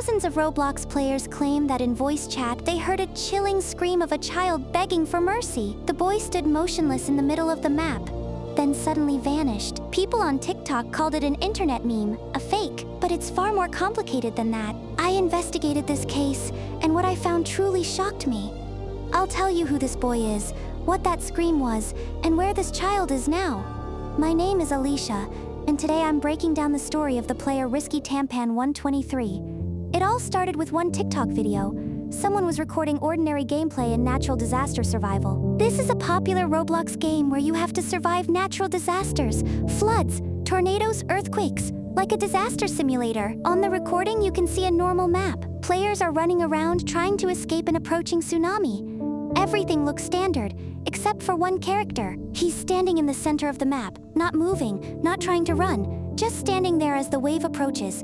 Thousands of Roblox players claim that in voice chat they heard a chilling scream of a child begging for mercy. The boy stood motionless in the middle of the map, then suddenly vanished. People on TikTok called it an internet meme, a fake, but it's far more complicated than that. I investigated this case, and what I found truly shocked me. I'll tell you who this boy is, what that scream was, and where this child is now. My name is Alicia, and today I'm breaking down the story of the player riskitampan123. It all started with one TikTok video. Someone was recording ordinary gameplay in natural disaster survival. This is a popular Roblox game where you have to survive natural disasters, floods, tornadoes, earthquakes, like a disaster simulator. On the recording, you can see a normal map. Players are running around trying to escape an approaching tsunami. Everything looks standard, except for one character. He's standing in the center of the map, not moving, not trying to run, just standing there as the wave approaches.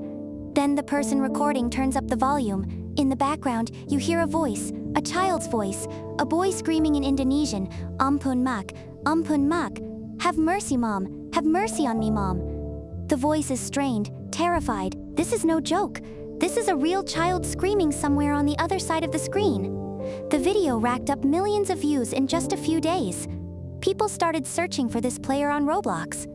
Then the person recording turns up the volume. In the background, you hear a voice, a child's voice, a boy screaming in Indonesian, ampun mak, have mercy mom, have mercy on me mom. The voice is strained, terrified. This is no joke. This is a real child screaming somewhere on the other side of the screen. The video racked up millions of views in just a few days. People started searching for this player on Roblox.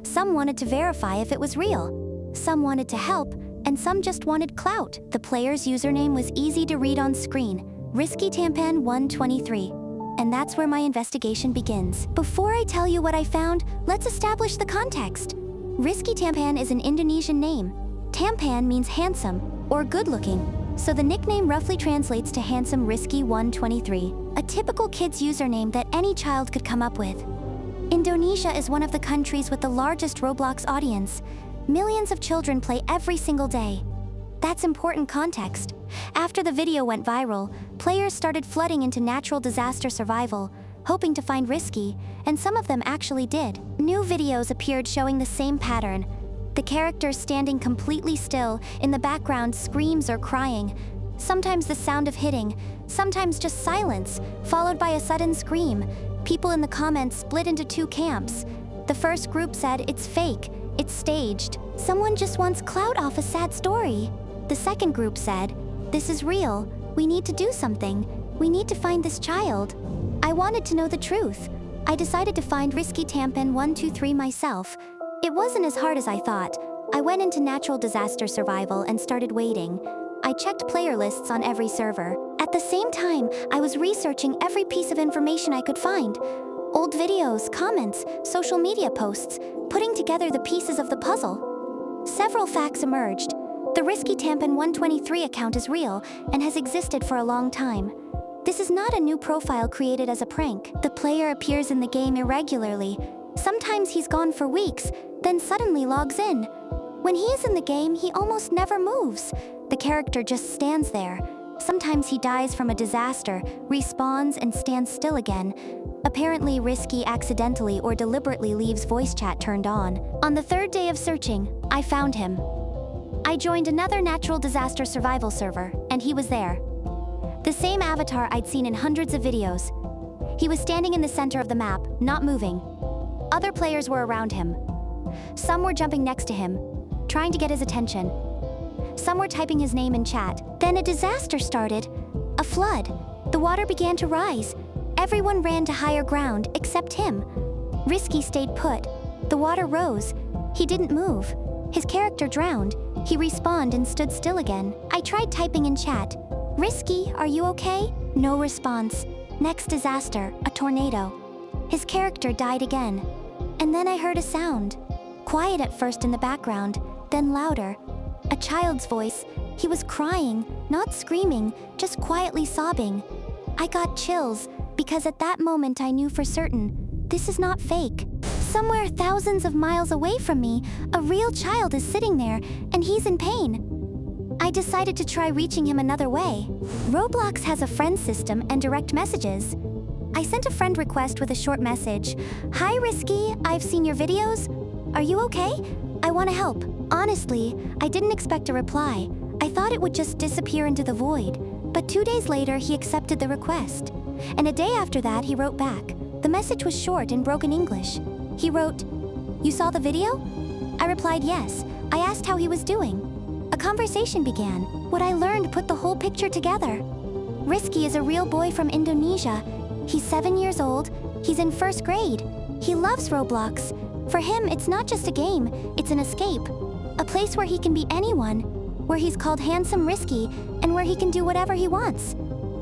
Some wanted to verify if it was real. Some wanted to help, and some just wanted clout. The player's username was easy to read on screen, riskitampan123. And that's where my investigation begins. Before I tell you what I found, let's establish the context. Riskitampan is an Indonesian name. Tampan means handsome or good-looking, so the nickname roughly translates to handsome Risky123, a typical kid's username that any child could come up with. Indonesia is one of the countries with the largest Roblox audience. Millions of children play every single day. That's important context. After the video went viral, players started flooding into natural disaster survival, hoping to find Risky, and some of them actually did. New videos appeared showing the same pattern. The character standing completely still, in the background screams or crying. Sometimes the sound of hitting, sometimes just silence, followed by a sudden scream. People in the comments split into two camps. The first group said, "It's fake, it's staged. Someone just wants clout off a sad story." The second group said, "This is real. We need to do something. We need to find this child." I wanted to know the truth. I decided to find riskitampan123 myself. It wasn't as hard as I thought. I went into natural disaster survival and started waiting. I checked player lists on every server. At the same time, I was researching every piece of information I could find. Old videos, comments, social media posts, putting together the pieces of the puzzle. Several facts emerged. The riskitampan123 account is real and has existed for a long time. This is not a new profile created as a prank. The player appears in the game irregularly. Sometimes he's gone for weeks, then suddenly logs in. When he is in the game, he almost never moves. The character just stands there. Sometimes he dies from a disaster, respawns, and stands still again. Apparently, Risky accidentally or deliberately leaves voice chat turned on. On the third day of searching, I found him. I joined another natural disaster survival server, and he was there. The same avatar I'd seen in hundreds of videos. He was standing in the center of the map, not moving. Other players were around him. Some were jumping next to him, trying to get his attention. Some were typing his name in chat. Then a disaster started. A flood. The water began to rise. Everyone ran to higher ground, except him. Risky stayed put. The water rose. He didn't move. His character drowned. He respawned and stood still again. I tried typing in chat, "Risky, are you okay?" No response. Next disaster, a tornado. His character died again. And then I heard a sound. Quiet at first in the background, then louder. A child's voice. He was crying, not screaming, just quietly sobbing. I got chills, because at that moment I knew for certain, this is not fake. Somewhere thousands of miles away from me, a real child is sitting there, and he's in pain. I decided to try reaching him another way. Roblox has a friend system and direct messages. I sent a friend request with a short message. "Hi Risky, I've seen your videos. Are you okay? I want to help." Honestly, I didn't expect a reply. I thought it would just disappear into the void. But 2 days later, he accepted the request. And a day after that, he wrote back. The message was short in broken English. He wrote, "You saw the video?" I replied yes. I asked how he was doing. A conversation began. What I learned put the whole picture together. Risky is a real boy from Indonesia. He's 7 years old. He's in 1st grade. He loves Roblox. For him, it's not just a game, it's an escape. A place where he can be anyone, where he's called handsome Risky, and where he can do whatever he wants.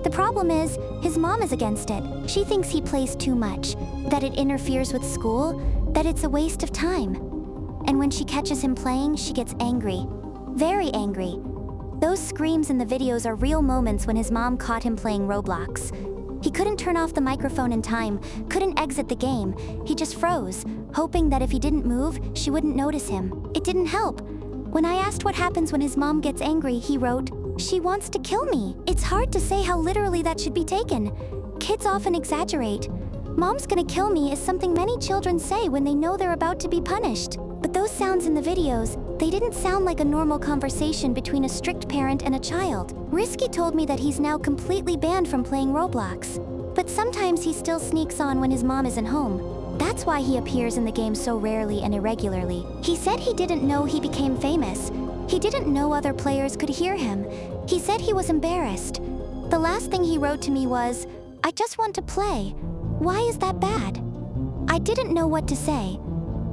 The problem is, his mom is against it. She thinks he plays too much, that it interferes with school, that it's a waste of time. And when she catches him playing, she gets angry. Very angry. Those screams in the videos are real moments when his mom caught him playing Roblox. He couldn't turn off the microphone in time, couldn't exit the game. He just froze, hoping that if he didn't move, she wouldn't notice him. It didn't help. When I asked what happens when his mom gets angry, he wrote, "She wants to kill me." It's hard to say how literally that should be taken. Kids often exaggerate. "Mom's gonna kill me" is something many children say when they know they're about to be punished. But those sounds in the videos, they didn't sound like a normal conversation between a strict parent and a child. Risky told me that he's now completely banned from playing Roblox. But sometimes he still sneaks on when his mom isn't home. That's why he appears in the game so rarely and irregularly. He said he didn't know he became famous. He didn't know other players could hear him. He said he was embarrassed. The last thing he wrote to me was, "I just want to play. Why is that bad?" I didn't know what to say.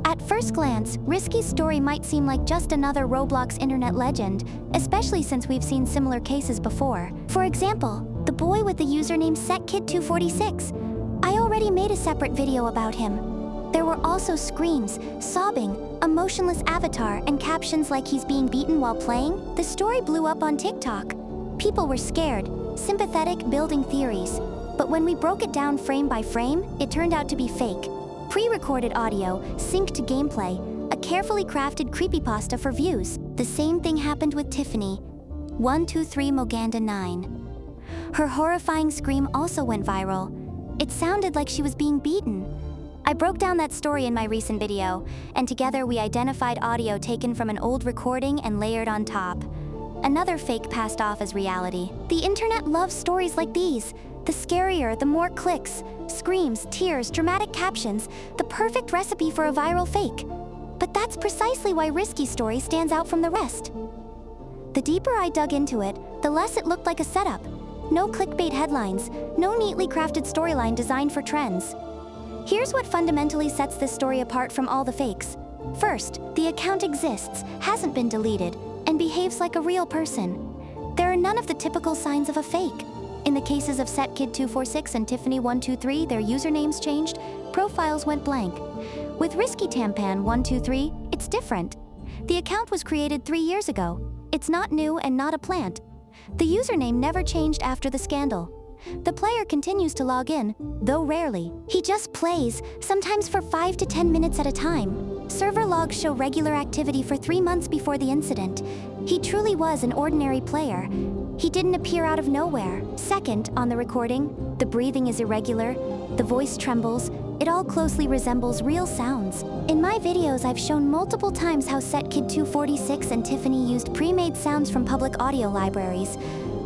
At first glance, Risky's story might seem like just another Roblox internet legend, especially since we've seen similar cases before. For example, the boy with the username Sadkid246. I already made a separate video about him. There were also screams, sobbing, a motionless avatar, and captions like he's being beaten while playing. The story blew up on TikTok. People were scared, sympathetic, building theories. But when we broke it down frame by frame, it turned out to be fake. Pre-recorded audio, synced to gameplay, a carefully crafted creepypasta for views. The same thing happened with Tiffany123Maganda9. Her horrifying scream also went viral. It sounded like she was being beaten. I broke down that story in my recent video, and together we identified audio taken from an old recording and layered on top. Another fake passed off as reality. The internet loves stories like these. The scarier, the more clicks, screams, tears, dramatic captions, the perfect recipe for a viral fake. But that's precisely why Risky's story stands out from the rest. The deeper I dug into it, the less it looked like a setup. No clickbait headlines, no neatly crafted storyline designed for trends. Here's what fundamentally sets this story apart from all the fakes. First, the account exists, hasn't been deleted, and behaves like a real person. There are none of the typical signs of a fake. In the cases of Sadkid246 and Tiffany123, their usernames changed, profiles went blank. With riskitampan123, it's different. The account was created 3 years ago. It's not new and not a plant. The username never changed after the scandal. The player continues to log in, though rarely. He just plays, sometimes for 5 to 10 minutes at a time. Server logs show regular activity for 3 months before the incident. He truly was an ordinary player. He didn't appear out of nowhere. Second, on the recording, the breathing is irregular, the voice trembles, it all closely resembles real sounds. In my videos, I've shown multiple times how Sadkid246 and Tiffany used pre-made sounds from public audio libraries.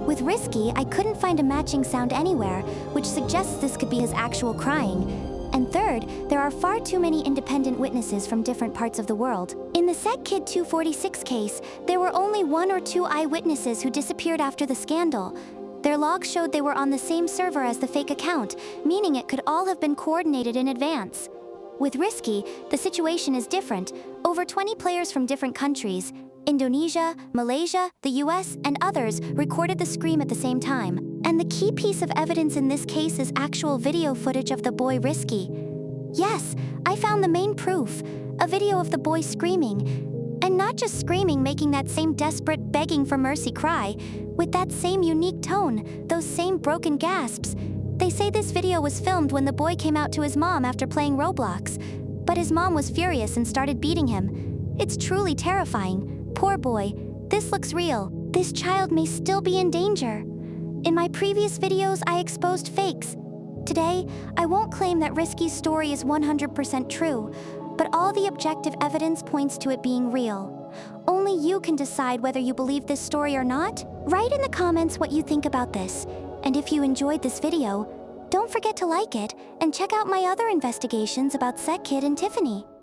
With Risky, I couldn't find a matching sound anywhere, which suggests this could be his actual crying. And third, there are far too many independent witnesses from different parts of the world. In the Sadkid246 case, there were only 1 or 2 eyewitnesses who disappeared after the scandal. Their logs showed they were on the same server as the fake account, meaning it could all have been coordinated in advance. With Risky, the situation is different. Over 20 players from different countries, Indonesia, Malaysia, the US, and others recorded the scream at the same time. And the key piece of evidence in this case is actual video footage of the boy Risky. Yes, I found the main proof, a video of the boy screaming. And not just screaming, making that same desperate begging for mercy cry, with that same unique tone, those same broken gasps. They say this video was filmed when the boy came out to his mom after playing Roblox. But his mom was furious and started beating him. It's truly terrifying. Poor boy, this looks real. This child may still be in danger. In my previous videos, I exposed fakes. Today, I won't claim that Risky's story is 100% true, but all the objective evidence points to it being real. Only you can decide whether you believe this story or not. Write in the comments what you think about this. And if you enjoyed this video, don't forget to like it and check out my other investigations about Sadkid and Tiffany.